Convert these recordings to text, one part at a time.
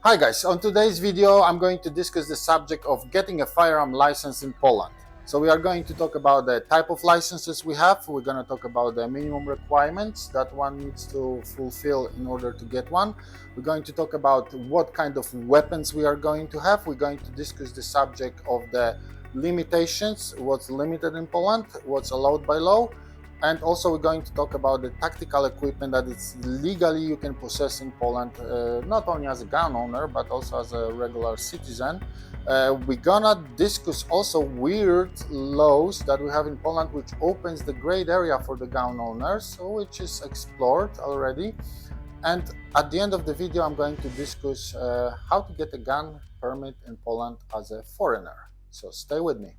Hi guys, on today's video I'm going to discuss the subject of getting a firearm license in Poland. So we are going to talk about the type of licenses we have, we're going to talk about the minimum requirements that one needs to fulfill in order to get one. We're going to talk about what kind of weapons we are going to have. We're going to discuss the subject of the limitations, what's limited in Poland, what's allowed by law. And also we're going to talk about the tactical equipment that it's legally you can possess in Poland, not only as a gun owner, but also as a regular citizen. We're gonna discuss also weird laws that we have in Poland, which opens the great area for the gun owners, which is explored already. And at the end of the video, I'm going to discuss how to get a gun permit in Poland as a foreigner. So stay with me.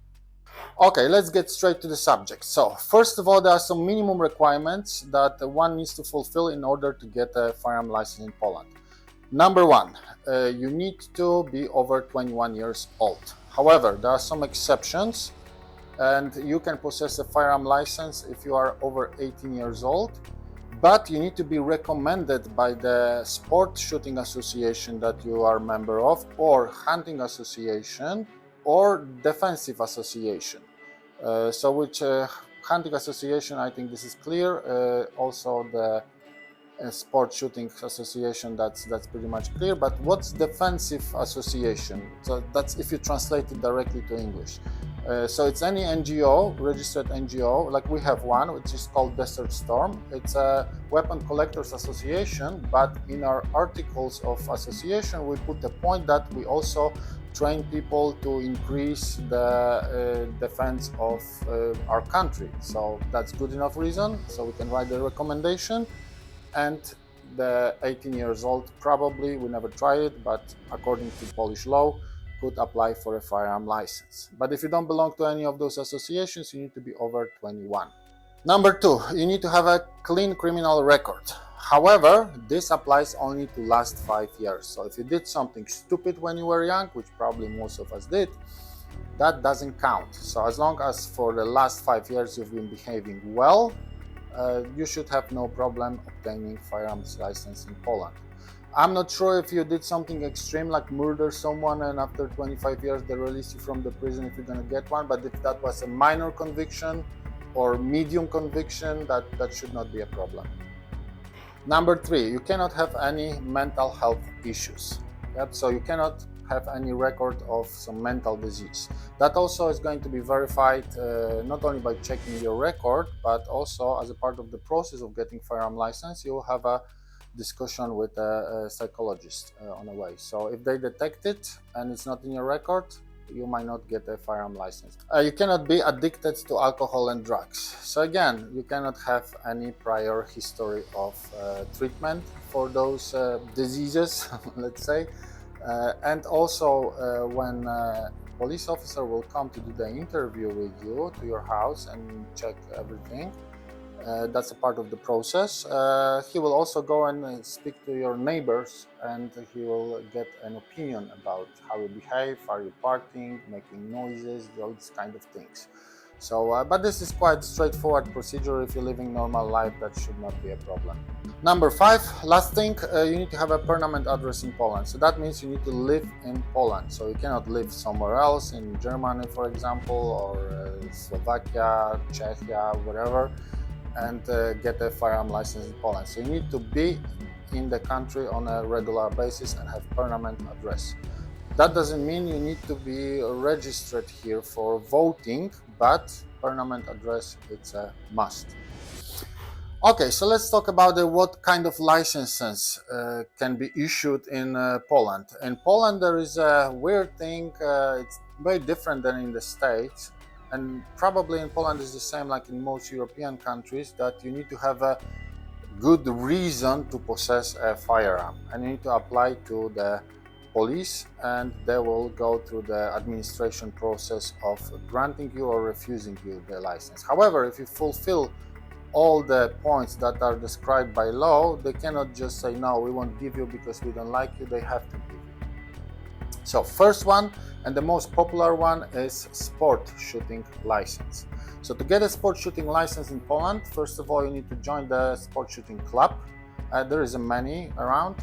Okay, let's get straight to the subject. So, first of all, there are some minimum requirements that one needs to fulfill in order to get a firearm license in Poland. Number one, you need to be over 21 years old. However, there are some exceptions, and you can possess a firearm license if you are over 18 years old, but you need to be recommended by the sport shooting association that you are a member of, or hunting association, or defensive association. Which hunting association, I think this is clear. Also the sport shooting association, that's pretty much clear. But what's defensive association? So that's if you translate it directly to English. So it's any NGO, registered NGO, like we have one, which is called Desert Storm. It's a weapon collectors association, but in our articles of association, we put the point that we also train people to increase the defense of our country. So that's good enough reason. So we can write the recommendation. And the 18 years old, probably, we never tried it, but according to Polish law, could apply for a firearm license. But if you don't belong to any of those associations, you need to be over 21. Number two, you need to have a clean criminal record. However, this applies only to last 5 years. So if you did something stupid when you were young, which probably most of us did, that doesn't count. So as long as for the last 5 years you've been behaving well, you should have no problem obtaining firearms license in Poland. I'm not sure if you did something extreme like murder someone and after 25 years they release you from the prison if you're going to get one, but if that was a minor conviction or medium conviction, that should not be a problem. Number three, you cannot have any mental health issues. Yep, so you cannot have any record of some mental disease. That also is going to be verified not only by checking your record, but also as a part of the process of getting firearm license, you will have a discussion with a psychologist on the way. So if they detect it and it's not in your record, you might not get a firearm license. You cannot be addicted to alcohol and drugs. So again, you cannot have any prior history of treatment for those diseases, let's say. And also when a police officer will come to do the interview with you to your house and check everything, that's a part of the process. He will also go and speak to your neighbors, and he will get an opinion about how you behave, are you partying, making noises, all these kind of things. So, but this is quite straightforward procedure. If you're living normal life, that should not be a problem. Number five, last thing, you need to have a permanent address in Poland. So that means you need to live in Poland. So you cannot live somewhere else, in Germany, for example, or Slovakia, Czechia, whatever, and get a firearm license in Poland. So you need to be in the country on a regular basis and have permanent address. That doesn't mean you need to be registered here for voting, but permanent address, it's a must. Okay, so let's talk about what kind of licenses can be issued in Poland. In Poland, there is a weird thing, it's very different than in the States. And probably in Poland is the same like in most European countries, that you need to have a good reason to possess a firearm, and you need to apply to the police, and they will go through the administration process of granting you or refusing you the license. However, if you fulfill all the points that are described by law, they cannot just say, no, we won't give you because we don't like you. They have to give you. So first one, and the most popular one, is sport shooting license. So to get a sport shooting license in Poland, first of all, you need to join the sport shooting club. There is many around.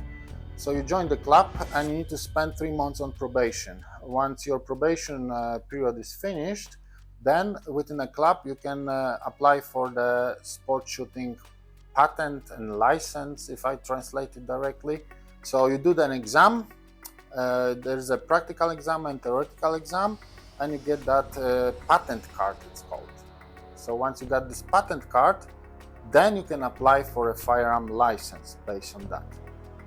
So you join the club and you need to spend 3 months on probation. Once your probation period is finished, then within a club you can apply for the sport shooting patent and license, if I translate it directly. So you do an exam. There's a practical exam and theoretical exam, and you get that patent card, it's called. So once you got this patent card, then you can apply for a firearm license based on that.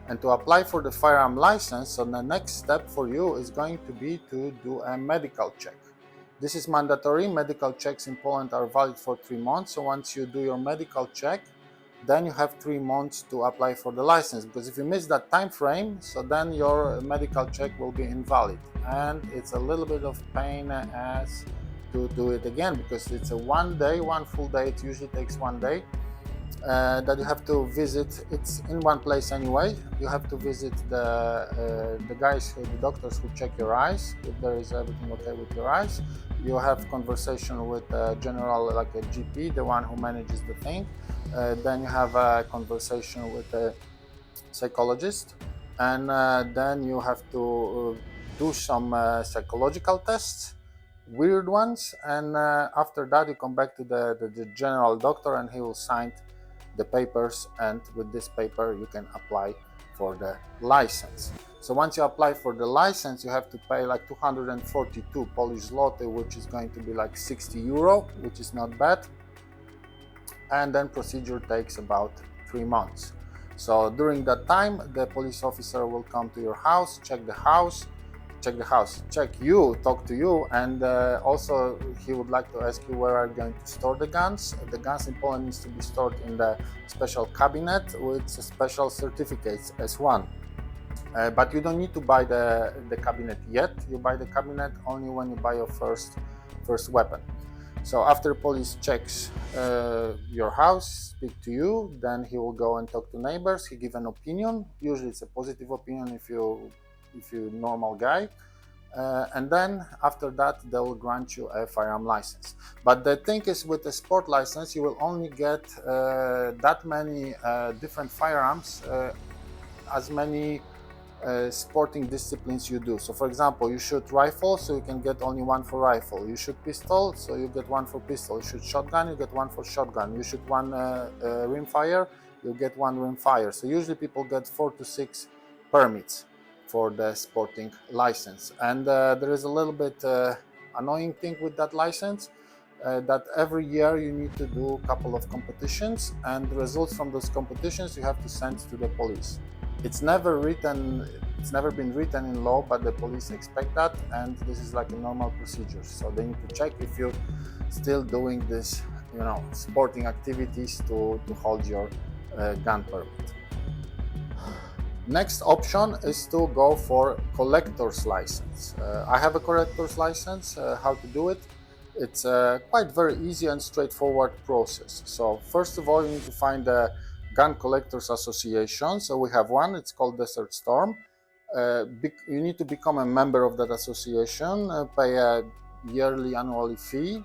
And to apply for the firearm license, so the next step for you is going to be to do a medical check. This is mandatory. Medical checks in Poland are valid for 3 months. So once you do your medical check, then you have 3 months to apply for the license, because if you miss that time frame, so then your medical check will be invalid, and it's a little bit of pain as to do it again, because it's a one full day. It usually takes 1 day that you have to visit. It's in one place anyway. You have to visit the guys, the doctors who check your eyes, if there is everything okay with your eyes. You have conversation with a general, like a GP, the one who manages the thing. Then you have a conversation with a psychologist, and then you have to do some psychological tests, weird ones, and after that you come back to the general doctor, and he will sign the papers, and with this paper you can apply for the license. So once you apply for the license, you have to pay like 242 Polish zloty, which is going to be like 60 euro, which is not bad. And then procedure takes about 3 months. So during that time, the police officer will come to your house, check you, talk to you, and also he would like to ask you where are you going to store the guns. The guns in Poland needs to be stored in the special cabinet with special certificates S1. But you don't need to buy the cabinet yet. You buy the cabinet only when you buy your first weapon. So after police checks your house, speak to you, then he will go and talk to neighbors. He give an opinion. Usually it's a positive opinion if you're normal guy. And then after that, they will grant you a firearm license. But the thing is, with a sport license, you will only get that many different firearms, as many sporting disciplines you do. So for example, you shoot rifle, so you can get only one for rifle. You shoot pistol, so you get one for pistol. You shoot shotgun, you get one for shotgun. You shoot one rimfire, you get one rimfire. So usually people get 4 to 6 permits for the sporting license. And there is a little bit annoying thing with that license, that every year you need to do a couple of competitions, and the results from those competitions you have to send to the police. It's never been written in law, but the police expect that, and this is like a normal procedure. So they need to check if you're still doing this, sporting activities to hold your gun permit. Next option is to go for collector's license. I have a collector's license. How to do it? It's quite very easy and straightforward process. So first of all, you need to find a Gun Collectors Association. So we have one, it's called Desert Storm. You need to become a member of that association, pay a yearly annual fee.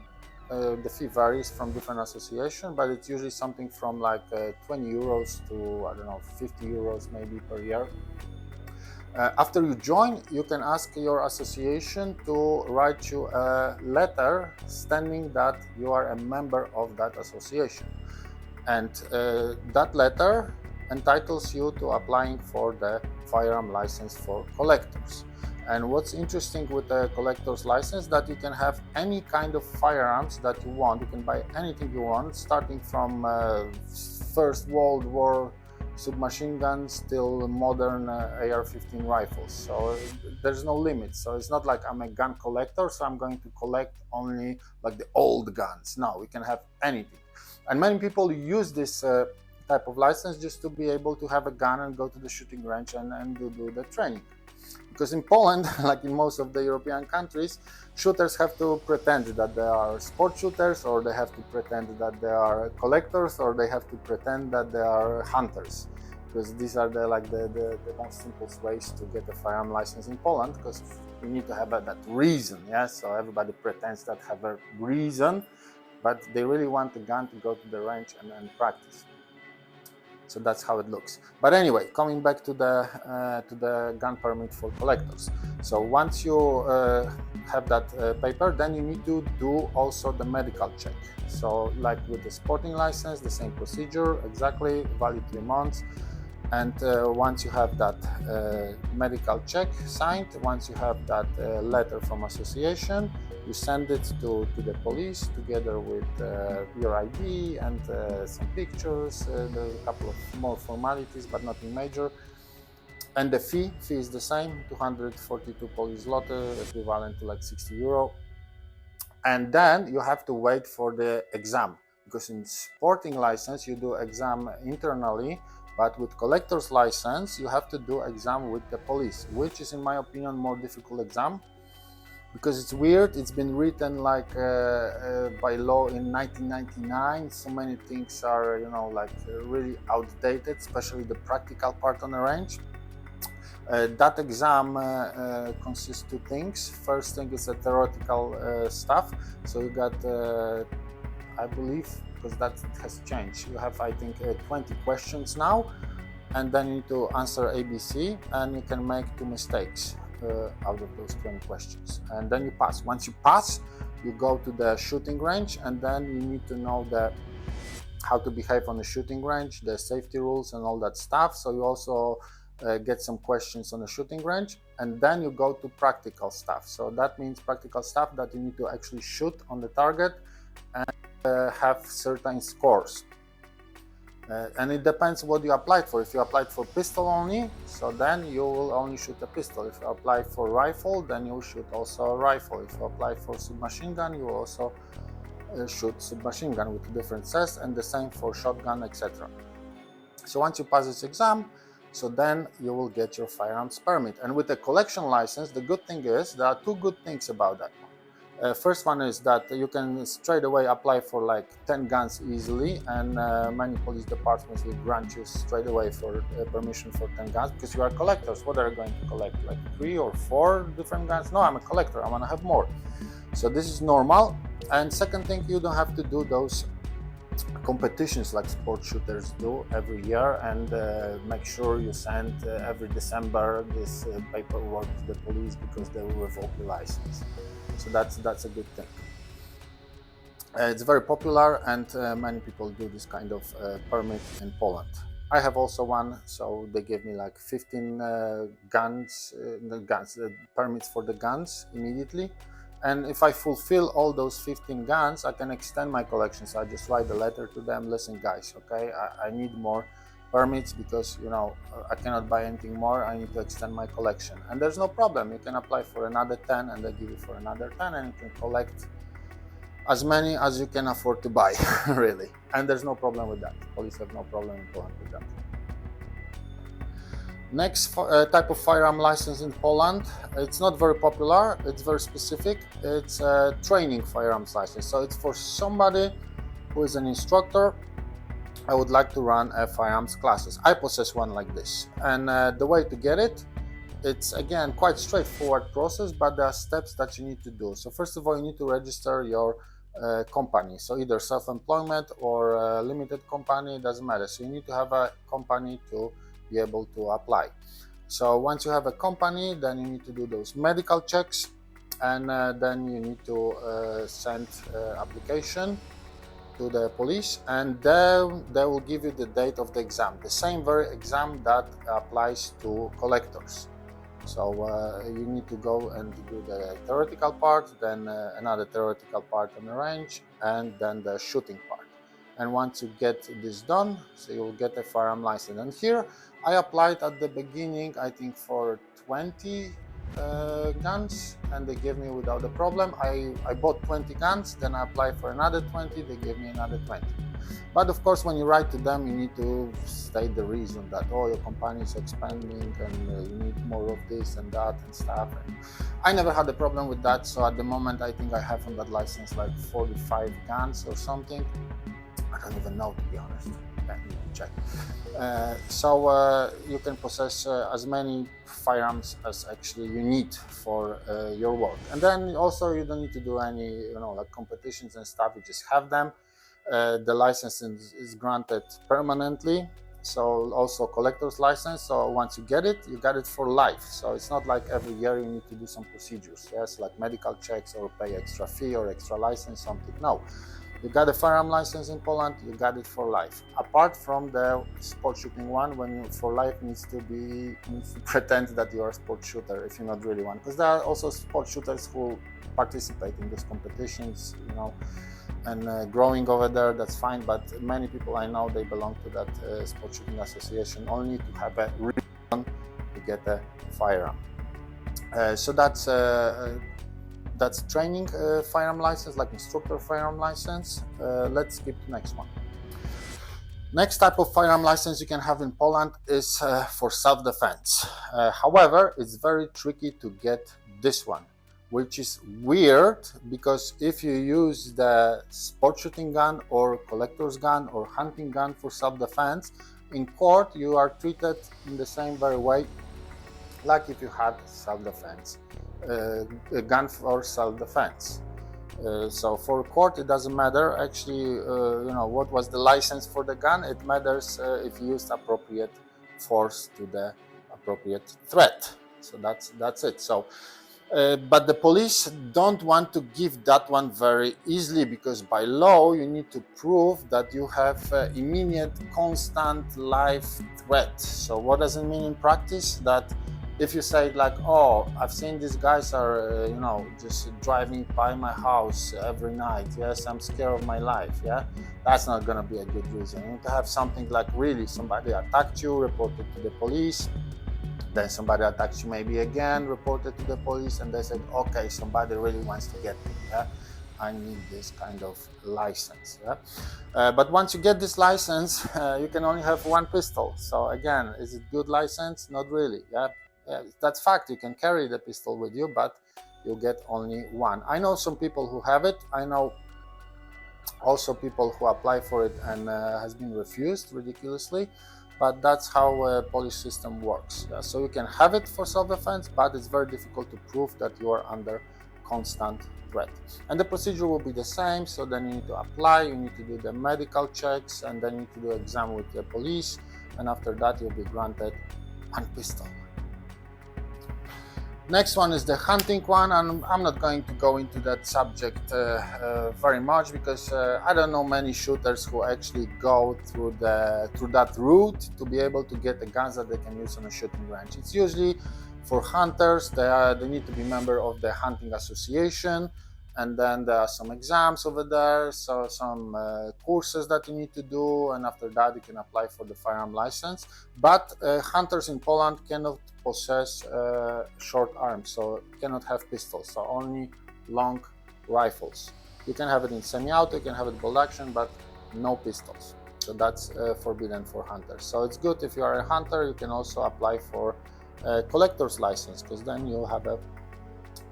The fee varies from different associations, but it's usually something from like 20 euros to, I don't know, 50 euros maybe per year. After you join, you can ask your association to write you a letter stating that you are a member of that association. And that letter entitles you to applying for the firearm license for collectors. And what's interesting with the collector's license, that you can have any kind of firearms that you want. You can buy anything you want, starting from First World War submachine guns till modern AR-15 rifles. So there's no limit. So it's not like I'm a gun collector, so I'm going to collect only like the old guns. No, we can have anything. And many people use this type of license just to be able to have a gun and go to the shooting range and do the training. Because in Poland, like in most of the European countries, shooters have to pretend that they are sport shooters, or they have to pretend that they are collectors, or they have to pretend that they are hunters. Because these are the most simplest ways to get a firearm license in Poland, because you need to have that reason, yes? So everybody pretends that have a reason, but they really want a gun to go to the range and practice. So that's how it looks. But anyway, coming back to the gun permit for collectors. So once you have that paper, then you need to do also the medical check. So like with the sporting license, the same procedure exactly, valid 3 months. And once you have that medical check signed, once you have that letter from association, you send it to the police together with your ID and some pictures. There's a couple of more formalities, but nothing major. And the fee is the same, 242 Polish zloty, equivalent to like 60 euro. And then you have to wait for the exam, because in sporting license you do exam internally, but with collector's license you have to do exam with the police, which is in my opinion more difficult exam, because it's weird. It's been written like by law in 1999. So many things are, you know, like really outdated, especially the practical part on the range. That exam consists two things. First thing is a theoretical stuff. So you got, I believe, because that has changed, you have, I think, 20 questions now, and then you need to answer ABC, and you can make 2 mistakes out of those 20 questions, and then you pass. Once you pass, you go to the shooting range, and then you need to know how to behave on the shooting range, the safety rules and all that stuff. So you also get some questions on the shooting range, and then you go to practical stuff. So that means practical stuff that you need to actually shoot on the target and have certain scores. And it depends what you applied for. If you applied for pistol only, so then you will only shoot a pistol. If you apply for rifle, then you will shoot also a rifle. If you apply for submachine gun, you will also shoot submachine gun with different sets, and the same for shotgun, etc. So once you pass this exam, so then you will get your firearms permit. And with a collection license, the good thing is there are 2 good things about that one. First one is that you can straight away apply for like 10 guns easily, and many police departments will grant you straight away for permission for 10 guns, because you are collectors. What are you going to collect? Like 3 or 4 different guns? No, I'm a collector, I want to have more. So this is normal. And second thing, you don't have to do those competitions like sport shooters do every year, and make sure you send every December this paperwork to the police, because they will revoke the license. So that's a good thing. It's very popular, and many people do this kind of permit in Poland. I have also one, so they gave me like 15 permits for the guns immediately. And if I fulfill all those 15 guns, I can extend my collection. So I just write a letter to them, listen guys, okay, I need more permits, because, you know, I cannot buy anything more, I need to extend my collection. And there's no problem, you can apply for another 10, and they give you for another 10, and you can collect as many as you can afford to buy, really. And there's no problem with that. Police have no problem in Poland with that. Next type of firearm license in Poland, it's not very popular, it's very specific. It's a training firearms license. So it's for somebody who is an instructor. I would like to run a firearms classes. I possess one like this. And the way to get it, it's again quite straightforward process, but there are steps that you need to do. So first of all, you need to register your company. So either self-employment or limited company, doesn't matter. So you need to have a company to be able to apply. So once you have a company, then you need to do those medical checks, and then you need to send application to the police, and then they will give you the date of the exam, the same very exam that applies to collectors. So you need to go and do the theoretical part, then another theoretical part on the range, and then the shooting part. And once you get this done, so you will get a firearm license. And here I applied at the beginning, I think for 20 guns, and they gave me without a problem. I bought 20 guns, then I applied for another 20, they gave me another 20. But of course, when you write to them, you need to state the reason that, oh, your company is expanding and you need more of this and that and stuff. And I never had a problem with that. So at the moment, I think I have on that license like 45 guns or something. I don't even know, to be honest. I need to check. So you can possess as many firearms as actually you need for your work. And then also you don't need to do any, like competitions and stuff. You just have them. The license is granted permanently. So also collector's license. So once you get it, you got it for life. So it's not like every year you need to do some procedures, yes, like medical checks or pay extra fee or extra license, something. No, you got a firearm license in Poland, you got it for life. Apart from the sport shooting one, when you for life needs to pretend that you are a sport shooter if you're not really one, because there are also sport shooters who participate in these competitions, you know, and growing over there, that's fine. But many people I know, they belong to that sport shooting association only to have a reason to get a firearm. So that's training firearm license, like instructor firearm license. Let's skip to next one. Next type of firearm license you can have in Poland is for self-defense. However, it's very tricky to get this one, which is weird, because if you use the sport shooting gun or collector's gun or hunting gun for self-defense, in court you are treated in the same very way like if you had self-defense, a gun for self-defense. So for court it doesn't matter actually, you know, what was the license for the gun. It matters if you used appropriate force to the appropriate threat. So that's it. So but the police don't want to give that one very easily, because by law you need to prove that you have immediate, constant life threat. So what does it mean in practice? That if you say like, oh, I've seen these guys are, you know, just driving by my house every night. Yes, I'm scared of my life. Yeah, that's not gonna be a good reason. You need to have something like really somebody attacked you, reported to the police. Then somebody attacks you maybe again, reported to the police, and they said, okay, somebody really wants to get me. Yeah, I need this kind of license. Yeah, but once you get this license, you can only have one pistol. So again, is it good license? Not really. Yeah, that's fact. You can carry the pistol with you, but you get only one. I know some people who have it. I know also people who apply for it and has been refused ridiculously. But that's how Polish system works. Yeah? So you can have it for self-defense, but it's very difficult to prove that you are under constant threat. And the procedure will be the same. So then you need to apply, you need to do the medical checks, and then you need to do an exam with the police. And after that, you'll be granted one pistol. Next one is the hunting one, and I'm not going to go into that subject very much, because I don't know many shooters who actually go through that route to be able to get the guns that they can use on a shooting range. It's usually for hunters. They need to be member of the hunting association, and then there are some exams over there, so some courses that you need to do, and after that you can apply for the firearm license. But hunters in Poland cannot possess short arms, so cannot have pistols, so only long rifles. You can have it in semi-auto, you can have it bolt action, but no pistols. So that's forbidden for hunters. So it's good if you are a hunter, you can also apply for a collector's license, because then you'll have a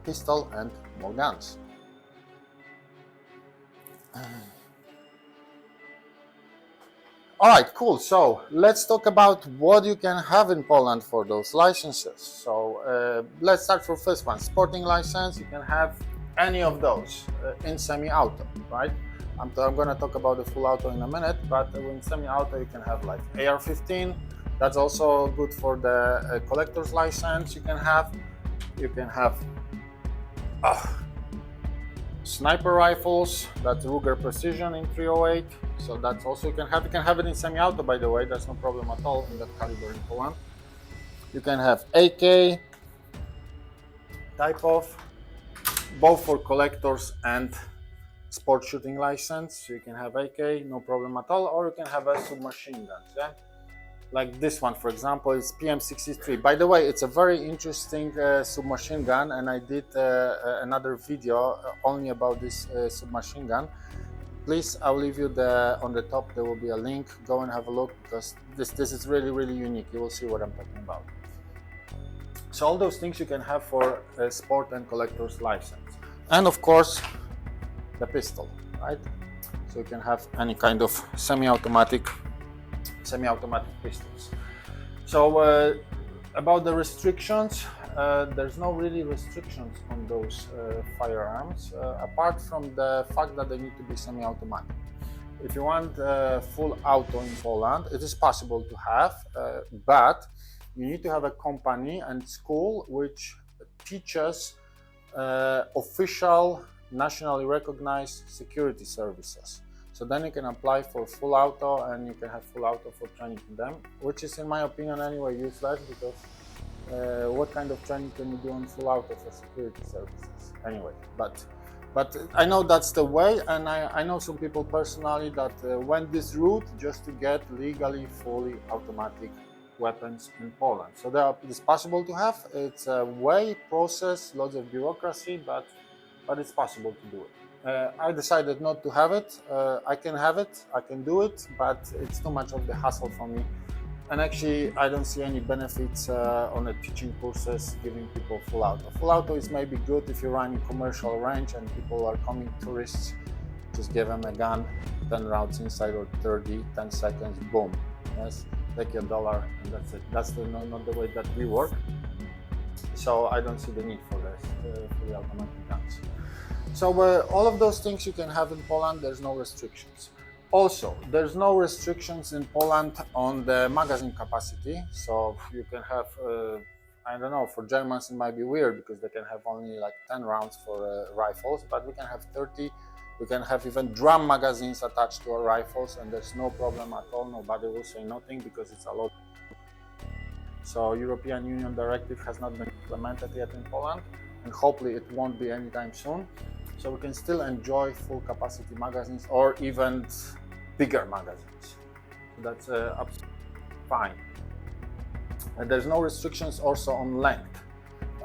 pistol and more guns. All right, cool. So let's talk about what you can have in Poland for those licenses. So let's start for first one, sporting license. You can have any of those in semi-auto, right? I'm going to talk about the full auto in a minute, but in semi-auto you can have like AR-15. That's also good for the collector's license. You can have sniper rifles, that's Ruger Precision in 308. So that's also you can have it in semi-auto, by the way. That's no problem at all in that caliber in Poland. You can have AK type of, both for collectors and sport shooting license. So you can have AK, no problem at all, or you can have a submachine gun. Yeah? Like this one, for example, is PM63. By the way, it's a very interesting submachine gun, and I did another video only about this submachine gun. Please, I'll leave you on the top. There will be a link. Go and have a look, because this is really, really unique. You will see what I'm talking about. So all those things you can have for a sport and collector's license, and of course the pistol, right? So you can have any kind of semi-automatic pistols. So about the restrictions, there's no really restrictions on those firearms, apart from the fact that they need to be semi-automatic. If you want full auto in Poland, it is possible to have, but you need to have a company and school which teaches official nationally recognized security services. So then you can apply for full auto and you can have full auto for training to them, which is in my opinion anyway useless, because what kind of training can you do on full auto for security services anyway? But I know that's the way, and I know some people personally that went this route just to get legally fully automatic weapons in Poland. So it's possible to have. It's a way process, lots of bureaucracy, but it's possible to do it. I decided not to have it. I can have it, I can do it, but it's too much of the hassle for me. And actually, I don't see any benefits on the teaching courses giving people full auto. Full auto is maybe good if you run in commercial range and people are coming tourists. Just give them a gun, 10 rounds inside or 30, 10 seconds, boom. Yes, take your dollar and that's it. That's not the way that we work. So I don't see the need for this fully automatic guns. So all of those things you can have in Poland. There's no restrictions. Also, there's no restrictions in Poland on the magazine capacity. So you can have, I don't know, for Germans it might be weird because they can have only like 10 rounds for rifles, but we can have 30. We can have even drum magazines attached to our rifles, and there's no problem at all. Nobody will say nothing because it's allowed. So European Union directive has not been implemented yet in Poland, and hopefully it won't be anytime soon. So we can still enjoy full capacity magazines or even bigger magazines. So that's absolutely fine. And there's no restrictions also on length.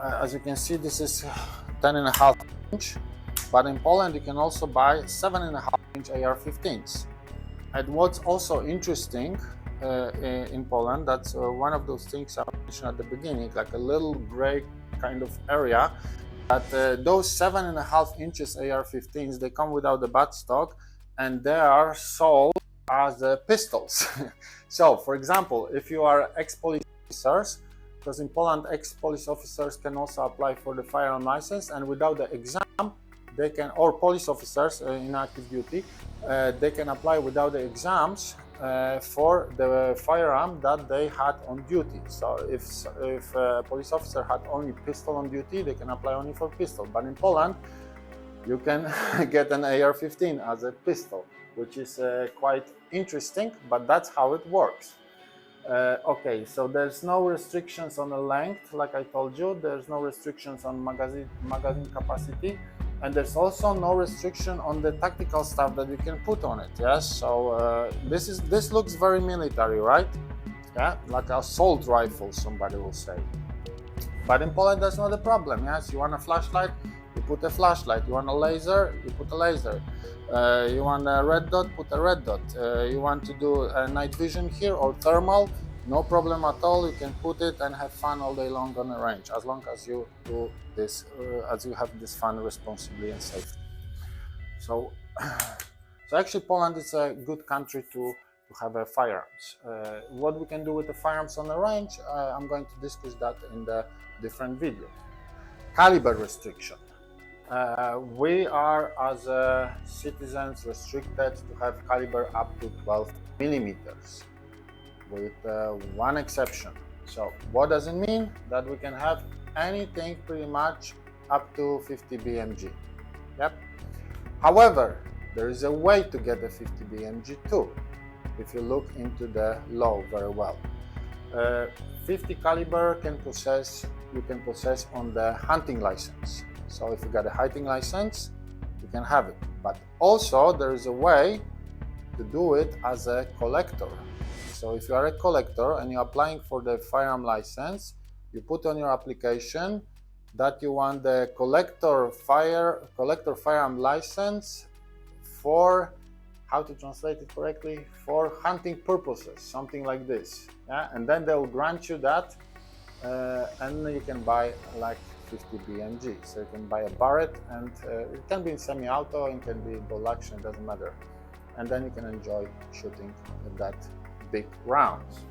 As you can see, this is 10.5 inch, but in Poland you can also buy 7.5 inch AR-15s. And what's also interesting in Poland, that's one of those things I mentioned at the beginning, like a little gray kind of area, that those 7.5 inches AR-15s, they come without the buttstock and they are sold as pistols. So, for example, if you are ex-police officers, because in Poland ex-police officers can also apply for the firearm license, and without the exam, they can, or police officers in active duty, they can apply without the exams for the firearm that they had on duty. So if a police officer had only pistol on duty, they can apply only for pistol. But in Poland, you can get an AR-15 as a pistol, which is quite interesting, but that's how it works. Okay, so there's no restrictions on the length, like I told you. There's no restrictions on magazine capacity. And there's also no restriction on the tactical stuff that you can put on it. Yes, so this looks very military, right? Yeah, like assault rifle, somebody will say. But in Poland, that's not a problem. Yes, you want a flashlight, you put a flashlight. You want a laser, you put a laser. You want a red dot, put a red dot. You want to do a night vision here or thermal, no problem at all. You can put it and have fun all day long on the range, as long as you do this, as you have this fun responsibly and safely. So, so actually Poland is a good country to have firearms. What we can do with the firearms on the range, I'm going to discuss that in the different video. Caliber restriction. We are, as citizens, restricted to have caliber up to 12 millimeters, with one exception. So what does it mean? That we can have anything pretty much up to 50 BMG. Yep. However, there is a way to get a 50 BMG too, if you look into the law very well. 50 caliber you can possess on the hunting license. So if you got a hunting license, you can have it. But also there is a way to do it as a collector. So if you are a collector and you're applying for the firearm license, you put on your application that you want the collector firearm license for, how to translate it correctly, for hunting purposes, something like this. Yeah? And then they will grant you that, and you can buy like 50 BMG. So you can buy a Barrett, and it can be in semi-auto, it can be bolt action, it doesn't matter. And then you can enjoy shooting that big rounds.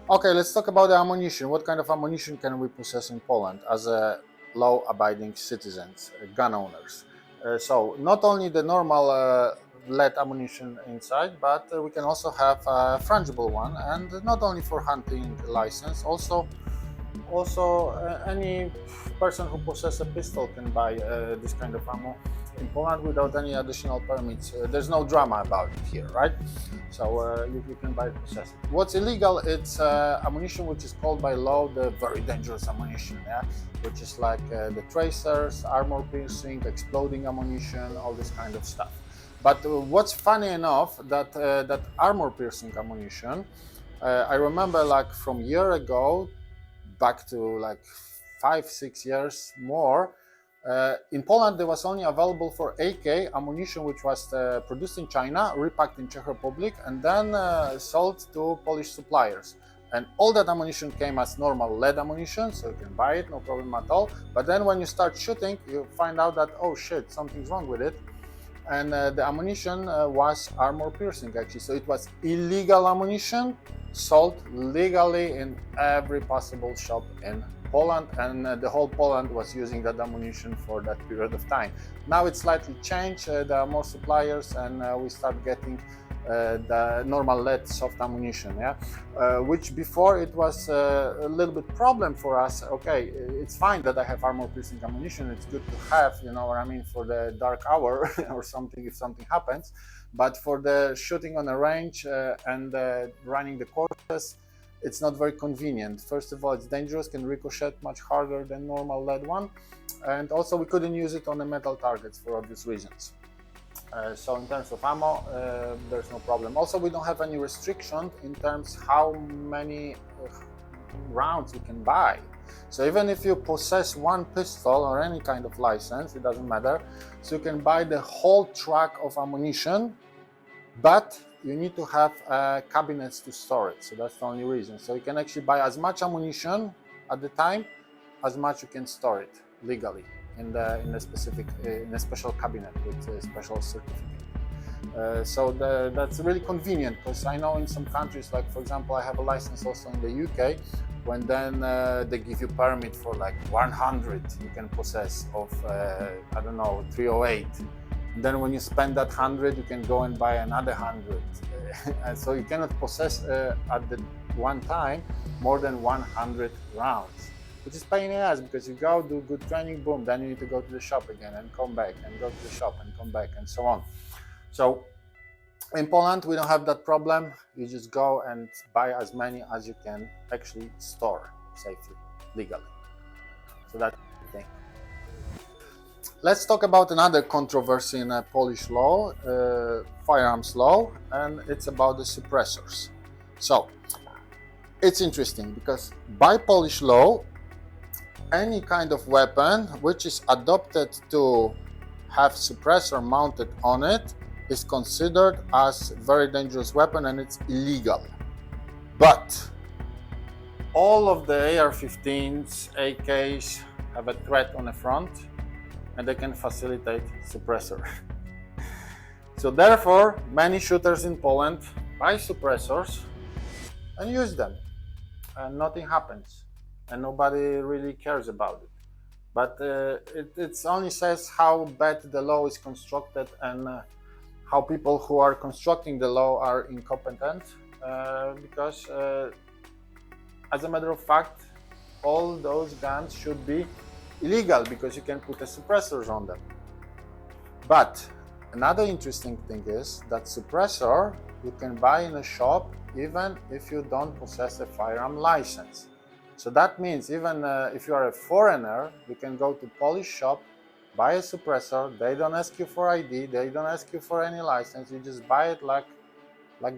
Okay, let's talk about the ammunition. What kind of ammunition can we possess in Poland as a law-abiding citizens, gun owners? So not only the normal lead ammunition inside, but we can also have a frangible one, and not only for hunting license, also any person who possesses a pistol can buy this kind of ammo in Poland without any additional permits. There's no drama about it here, right? So you can buy it, possess it. What's illegal, it's ammunition which is called by law the very dangerous ammunition, yeah? Which is like the tracers, armor piercing, exploding ammunition, all this kind of stuff. But what's funny enough, that armor piercing ammunition, I remember like from a year ago back to like 5-6 years more, in Poland there was only available for AK ammunition which was produced in China, repacked in Czech Republic, and then sold to Polish suppliers. And all that ammunition came as normal lead ammunition, so you can buy it, no problem at all. But then when you start shooting, you find out that, oh shit, something's wrong with it. And the ammunition was armor piercing actually, so it was illegal ammunition sold legally in every possible shop in Poland, and the whole Poland was using that ammunition for that period of time. Now it's slightly changed, there are more suppliers, and we start getting the normal lead soft ammunition, yeah, which before it was a little bit problem for us. Okay, it's fine that I have armor piercing ammunition, it's good to have, you know what I mean, for the dark hour or something if something happens, but for the shooting on a range and running the courses, it's not very convenient. First of all, it's dangerous, can ricochet much harder than normal lead one, and also we couldn't use it on the metal targets for obvious reasons. So in terms of ammo, there's no problem. Also, we don't have any restriction in terms how many rounds you can buy. So even if you possess one pistol or any kind of license, it doesn't matter. So you can buy the whole truck of ammunition, but you need to have cabinets to store it. So that's the only reason. So you can actually buy as much ammunition at the time as much you can store it legally in a special cabinet with a special certificate. So that's really convenient, because I know in some countries, like for example, I have a license also in the UK, when then they give you permit for like 100 you can possess of I don't know, 308. And then when you spend that 100, you can go and buy another 100. And so you cannot possess at the one time more than 100 rounds. Which is pain in the ass, because you go do good training, boom, then you need to go to the shop again and come back and go to the shop and come back and so on. So in Poland, we don't have that problem. You just go and buy as many as you can actually store safely, legally. So that's the thing. Let's talk about another controversy in Polish law, firearms law, and it's about the suppressors. So it's interesting because by Polish law, any kind of weapon which is adopted to have suppressor mounted on it is considered as a very dangerous weapon and it's illegal. But all of the AR-15s, AKs have a threat on the front and they can facilitate suppressor. So therefore, many shooters in Poland buy suppressors and use them, and nothing happens. And nobody really cares about it. But it only says how bad the law is constructed and how people who are constructing the law are incompetent, because as a matter of fact, all those guns should be illegal because you can put the suppressors on them. But another interesting thing is that suppressor you can buy in a shop even if you don't possess a firearm license. So that means even if you are a foreigner, you can go to Polish shop, buy a suppressor, they don't ask you for ID, they don't ask you for any license, you just buy it like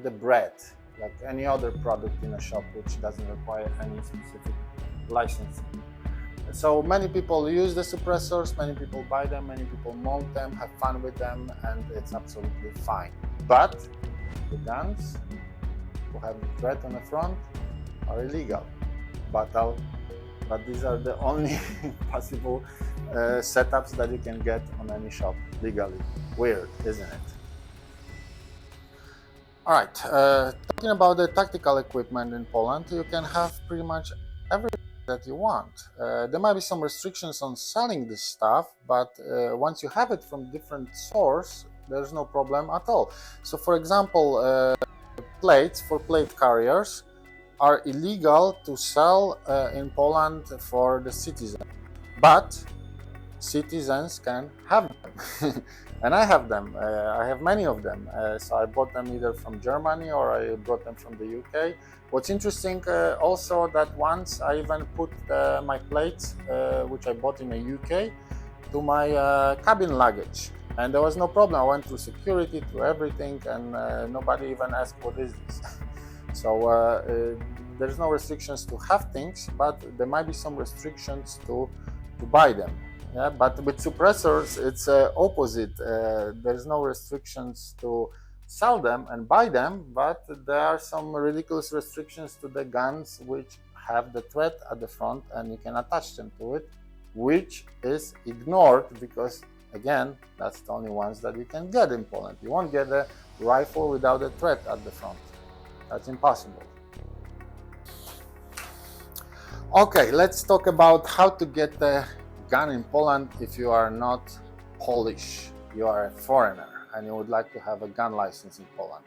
the bread, like any other product in a shop which doesn't require any specific license. So many people use the suppressors, many people buy them, many people mount them, have fun with them, and it's absolutely fine. But the guns who have the threat on the front are illegal. But these are the only possible setups that you can get on any shop legally. Weird, isn't it? All right, talking about the tactical equipment in Poland, you can have pretty much everything that you want. There might be some restrictions on selling this stuff, but once you have it from different source, There's no problem at all. So for example, plates for plate carriers are illegal to sell in Poland for the citizens, but citizens can have them. And I have them. I have many of them. So I bought them either from Germany or I brought them from the UK. What's interesting also that once I even put my plates, which I bought in the UK, to my cabin luggage, and there was no problem. I went through security, through everything, and nobody even asked what is this. So there's no restrictions to have things, but there might be some restrictions to buy them. Yeah, but with suppressors, it's opposite. There's no restrictions to sell them and buy them, but there are some ridiculous restrictions to the guns which have the thread at the front and you can attach them to it, which is ignored because, again, that's the only ones that you can get in Poland. You won't get a rifle without a thread at the front. That's impossible. Okay, let's talk about how to get a gun in Poland if you are not Polish, you are a foreigner and you would like to have a gun license in Poland.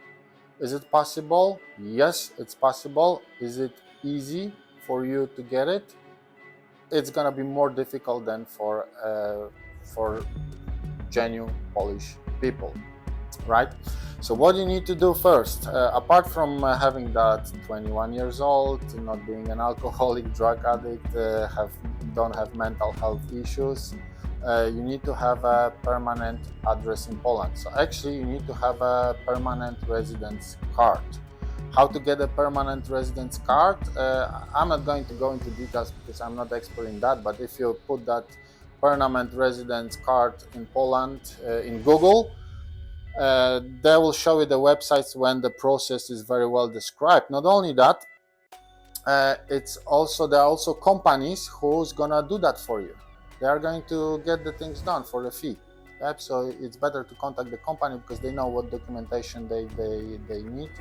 Is it possible? Yes, it's possible. Is it easy for you to get it? It's gonna be more difficult than for genuine Polish people, right? So what you need to do first, apart from having that 21 years old, not being an alcoholic, drug addict, don't have mental health issues, you need to have a permanent address in Poland. So actually you need to have a permanent residence card. How to get a permanent residence card? I'm not going to go into details because I'm not expert in that, but if you put that permanent residence card in Poland in Google, they will show you the websites when the process is very well described. Not only that, there are also companies who's gonna do that for you. They are going to get the things done for a fee. Yep. So it's better to contact the company because they know what documentation they need,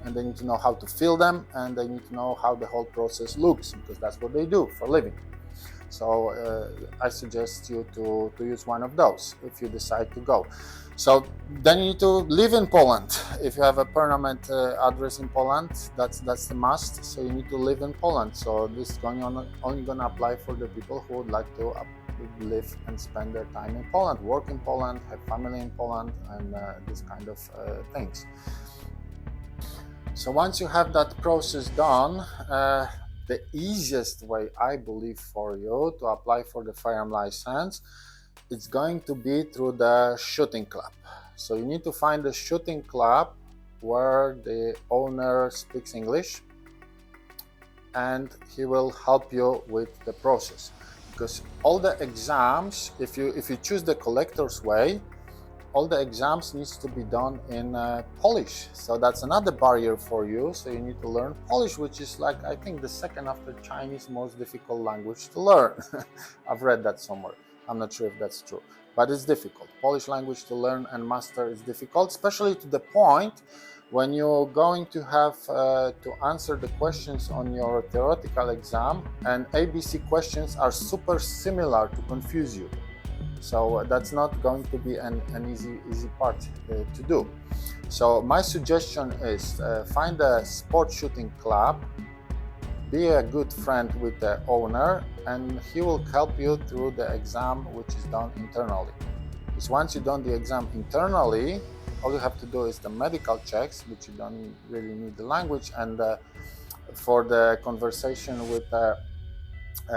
and they need to know how to fill them, and they need to know how the whole process looks because that's what they do for a living. So I suggest you to use one of those if you decide to go. So then you need to live in Poland. If you have a permanent address in Poland, that's the must. So you need to live in Poland. So this is only going to apply for the people who would like to live and spend their time in Poland, work in Poland, have family in Poland, and this kind of things. So once you have that process done, the easiest way, I believe, for you to apply for the firearm license, it's going to be through the shooting club. So you need to find a shooting club where the owner speaks English, and he will help you with the process. Because all the exams, if you choose the collector's way, all the exams needs to be done in Polish. So that's another barrier for you. So you need to learn Polish, which is like, I think, the second after Chinese most difficult language to learn. I've read that somewhere. I'm not sure if that's true, but it's difficult. Polish language to learn and master is difficult, especially to the point when you're going to have to answer the questions on your theoretical exam, and ABC questions are super similar to confuse you. So that's not going to be an easy part to do. So my suggestion is find a sport shooting club, be a good friend with the owner, and he will help you through the exam, which is done internally. Because once you've done the exam internally, all you have to do is the medical checks, which you don't really need the language, and for the conversation with a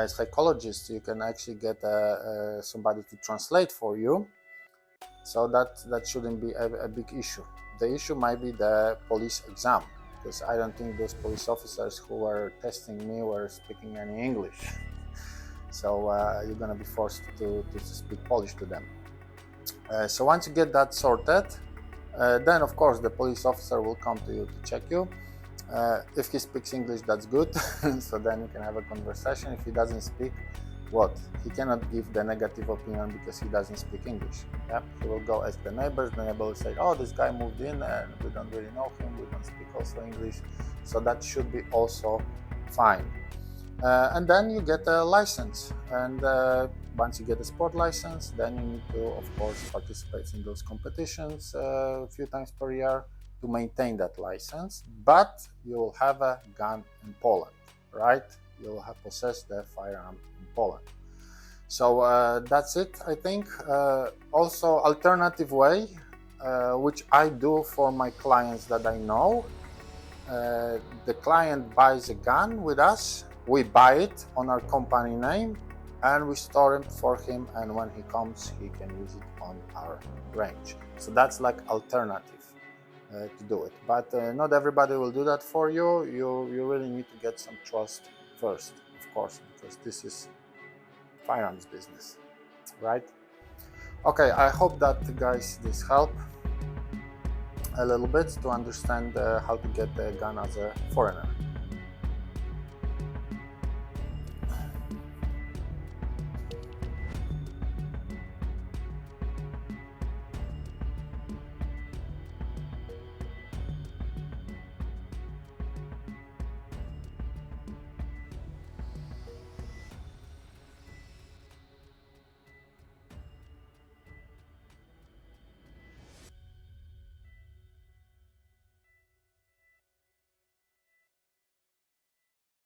psychologist, you can actually get somebody to translate for you. So that shouldn't be a big issue. The issue might be the police exam, because I don't think those police officers who were testing me were speaking any English. So you're going to be forced to speak Polish to them. So once you get that sorted, then of course the police officer will come to you to check you. If he speaks English, that's good. So then you can have a conversation. If he doesn't speak, what? He cannot give the negative opinion because he doesn't speak English. Yeah? He will go ask the neighbors. The neighbor will say, oh, this guy moved in and we don't really know him. We don't speak also English. So that should be also fine. and then you get a license. And once you get a sport license, then you need to, of course, participate in those competitions a few times per year to maintain that license. But you will have a gun in Poland, right? You will have possessed the firearm in Poland. So that's it, I think. Also, alternative way, which I do for my clients that I know. The client buys a gun with us, we buy it on our company name, and we store it for him, and when he comes he can use it on our range. So that's like alternative to do it, but not everybody will do that for you. You really need to get some trust first, of course, because this is firearms business, right? Okay, I hope that, guys, this helped a little bit to understand how to get a gun as a foreigner.